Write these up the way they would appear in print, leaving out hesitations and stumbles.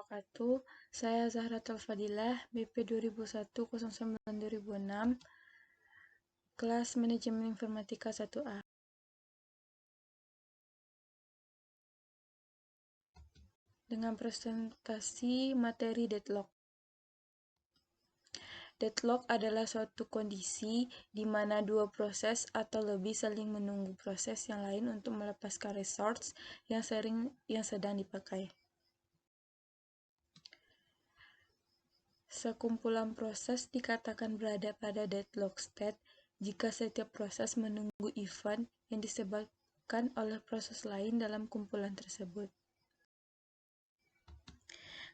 wabarakatuh. Saya Zahratul Fadilah, BP 2001-09-2006, kelas Manajemen Informatika 1A. Dengan presentasi materi deadlock. Deadlock adalah suatu kondisi di mana dua proses atau lebih saling menunggu proses yang lain untuk melepaskan resource yang sedang dipakai. Sekumpulan proses dikatakan berada pada deadlock state jika setiap proses menunggu event yang disebabkan oleh proses lain dalam kumpulan tersebut.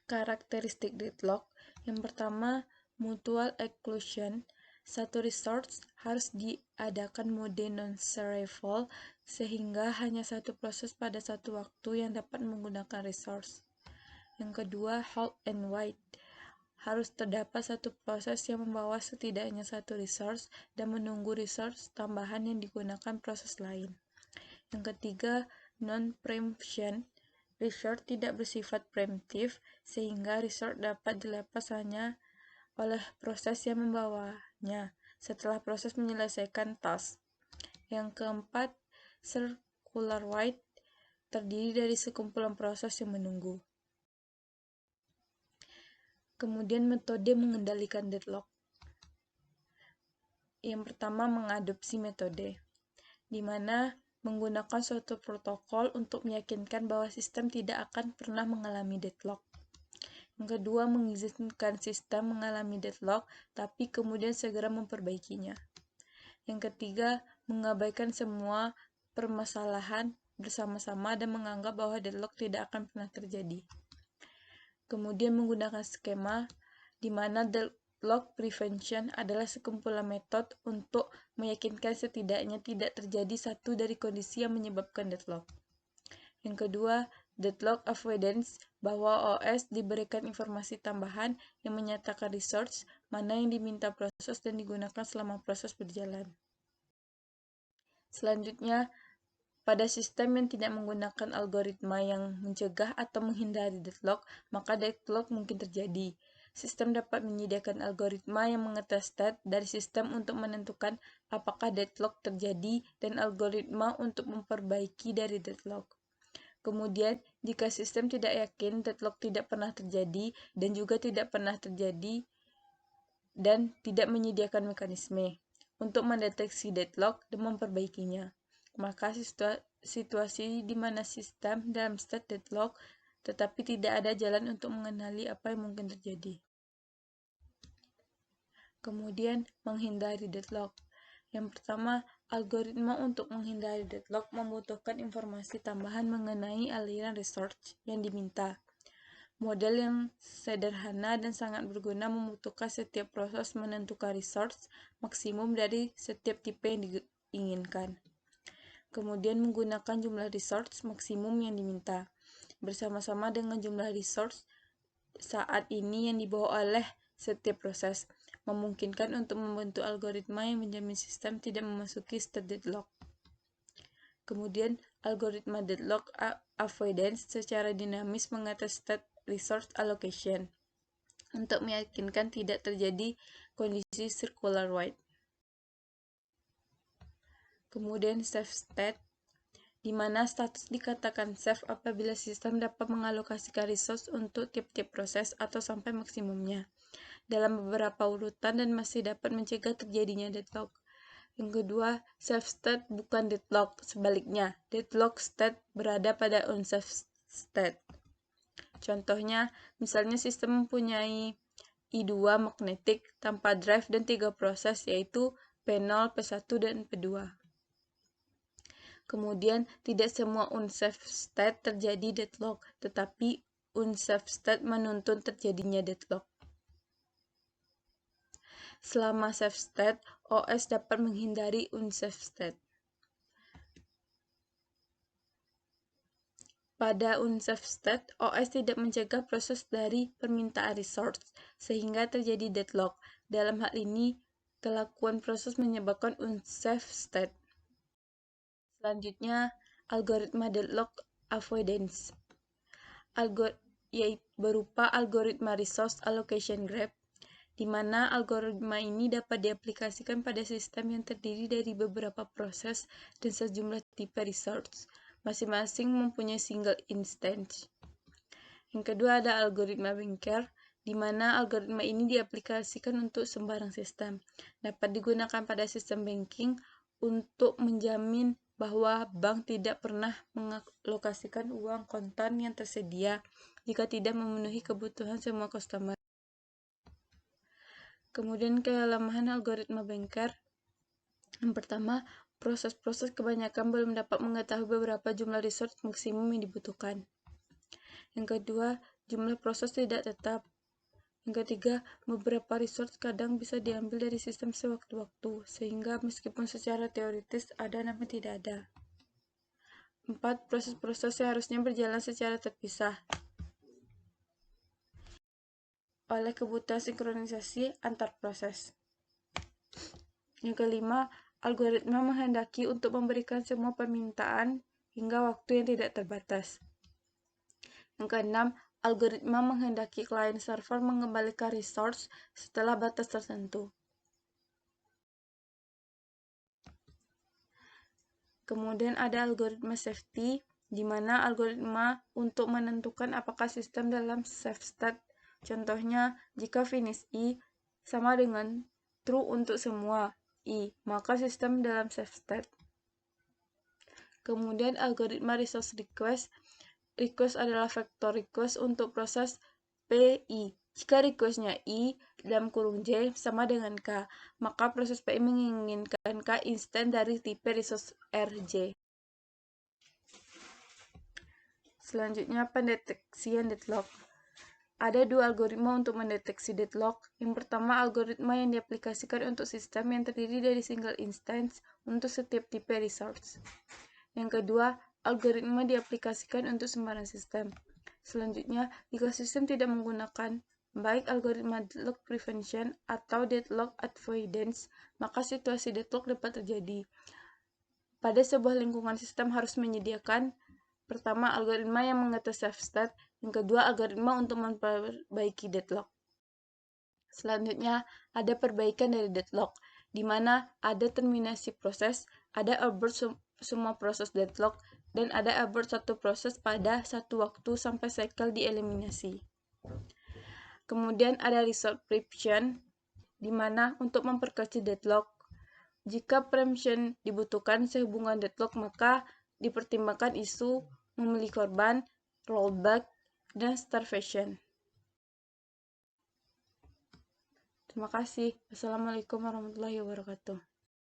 Karakteristik deadlock yang pertama, mutual exclusion. Satu resource harus diadakan mode non-servable sehingga hanya satu proses pada satu waktu yang dapat menggunakan resource. Yang kedua, halt and wait. Harus terdapat satu proses yang membawa setidaknya satu resource dan menunggu resource tambahan yang digunakan proses lain. Yang ketiga, non-preemption. Resource tidak bersifat preemptif, sehingga resource dapat dilepas hanya oleh proses yang membawanya setelah proses menyelesaikan task. Yang keempat, circular wait. Terdiri dari sekumpulan proses yang menunggu. Kemudian metode mengendalikan deadlock. Yang pertama, mengadopsi metode, di mana menggunakan suatu protokol untuk meyakinkan bahwa sistem tidak akan pernah mengalami deadlock. Yang kedua, mengizinkan sistem mengalami deadlock, tapi kemudian segera memperbaikinya. Yang ketiga, mengabaikan semua permasalahan bersama-sama dan menganggap bahwa deadlock tidak akan pernah terjadi. Kemudian menggunakan skema di mana deadlock prevention adalah sekumpulan metode untuk meyakinkan setidaknya tidak terjadi satu dari kondisi yang menyebabkan deadlock. Yang kedua, deadlock avoidance, bahwa OS diberikan informasi tambahan yang menyatakan resource mana yang diminta proses dan digunakan selama proses berjalan. Selanjutnya, pada sistem yang tidak menggunakan algoritma yang mencegah atau menghindari deadlock, maka deadlock mungkin terjadi. Sistem dapat menyediakan algoritma yang mengetes state dari sistem untuk menentukan apakah deadlock terjadi dan algoritma untuk memperbaiki dari deadlock. Kemudian, jika sistem tidak yakin deadlock tidak pernah terjadi dan juga tidak pernah terjadi dan tidak menyediakan mekanisme untuk mendeteksi deadlock dan memperbaikinya, maka situasi di mana sistem dalam state deadlock tetapi tidak ada jalan untuk mengenali apa yang mungkin terjadi. Kemudian, menghindari deadlock. Yang pertama, algoritma untuk menghindari deadlock membutuhkan informasi tambahan mengenai aliran resource yang diminta. Model yang sederhana dan sangat berguna membutuhkan setiap proses menentukan resource maksimum dari setiap tipe yang diinginkan. Kemudian menggunakan jumlah resource maksimum yang diminta, bersama-sama dengan jumlah resource saat ini yang dibawa oleh setiap proses, memungkinkan untuk membentuk algoritma yang menjamin sistem tidak memasuki state deadlock. Kemudian, algoritma deadlock avoidance secara dinamis mengatas state resource allocation untuk meyakinkan tidak terjadi kondisi circular wait. Kemudian safe state, di mana status dikatakan safe apabila sistem dapat mengalokasikan resource untuk tiap-tiap proses atau sampai maksimumnya dalam beberapa urutan dan masih dapat mencegah terjadinya deadlock. Yang kedua, safe state bukan deadlock, sebaliknya, deadlock state berada pada unsafe state. Contohnya, misalnya sistem mempunyai I2 magnetik tanpa drive dan 3 proses, yaitu P0, P1, dan P2. Kemudian, tidak semua unsafe state terjadi deadlock, tetapi unsafe state menuntun terjadinya deadlock. Selama safe state, OS dapat menghindari unsafe state. Pada unsafe state, OS tidak mencegah proses dari permintaan resource, sehingga terjadi deadlock. Dalam hal ini, kelakuan proses menyebabkan unsafe state. Selanjutnya, algoritma deadlock avoidance. yaitu berupa algoritma resource allocation graph, di mana algoritma ini dapat diaplikasikan pada sistem yang terdiri dari beberapa proses dan sejumlah tipe resource, masing-masing mempunyai single instance. Yang kedua ada algoritma banker, di mana algoritma ini diaplikasikan untuk sembarang sistem. Dapat digunakan pada sistem banking untuk menjamin bahwa bank tidak pernah mengalokasikan uang kontan yang tersedia jika tidak memenuhi kebutuhan semua customer. Kemudian kelemahan algoritma banker. Yang pertama, proses-proses kebanyakan belum dapat mengetahui beberapa jumlah resource maksimum yang dibutuhkan. Yang kedua, jumlah proses tidak tetap. Yang ketiga, beberapa resource kadang bisa diambil dari sistem sewaktu-waktu, sehingga meskipun secara teoritis ada namun tidak ada. 4. Proses-proses seharusnya berjalan secara terpisah oleh kebutuhan sinkronisasi antar proses. Yang kelima, algoritma menghendaki untuk memberikan semua permintaan hingga waktu yang tidak terbatas. Yang keenam, algoritma menghendaki klien server mengembalikan resource setelah batas tertentu. Kemudian ada algoritma safety, di mana algoritma untuk menentukan apakah sistem dalam safe state. Contohnya, jika finish I sama dengan true untuk semua I, maka sistem dalam safe state. Kemudian algoritma resource request. Request adalah vektor request untuk proses PI. Jika requestnya I dalam kurung J sama dengan K, maka proses PI menginginkan K instan dari tipe resource RJ. Selanjutnya, pendeteksian deadlock. Ada dua algoritma untuk mendeteksi deadlock. Yang pertama, algoritma yang diaplikasikan untuk sistem yang terdiri dari single instance untuk setiap tipe resource. Yang kedua, algoritma diaplikasikan untuk sembarang sistem. Selanjutnya, jika sistem tidak menggunakan baik algoritma deadlock prevention atau deadlock avoidance, maka situasi deadlock dapat terjadi. Pada sebuah lingkungan sistem harus menyediakan pertama, algoritma yang mengatur safe state, yang kedua, algoritma untuk memperbaiki deadlock. Selanjutnya, ada perbaikan dari deadlock, di mana ada terminasi proses, ada abort semua proses deadlock, dan ada abort satu proses pada satu waktu sampai cycle dieliminasi. Kemudian ada resource preemption, di mana untuk memperkecil deadlock, jika preemption dibutuhkan sehubungan deadlock, maka dipertimbangkan isu memilih korban, rollback, dan starvation. Terima kasih. Wassalamualaikum warahmatullahi wabarakatuh.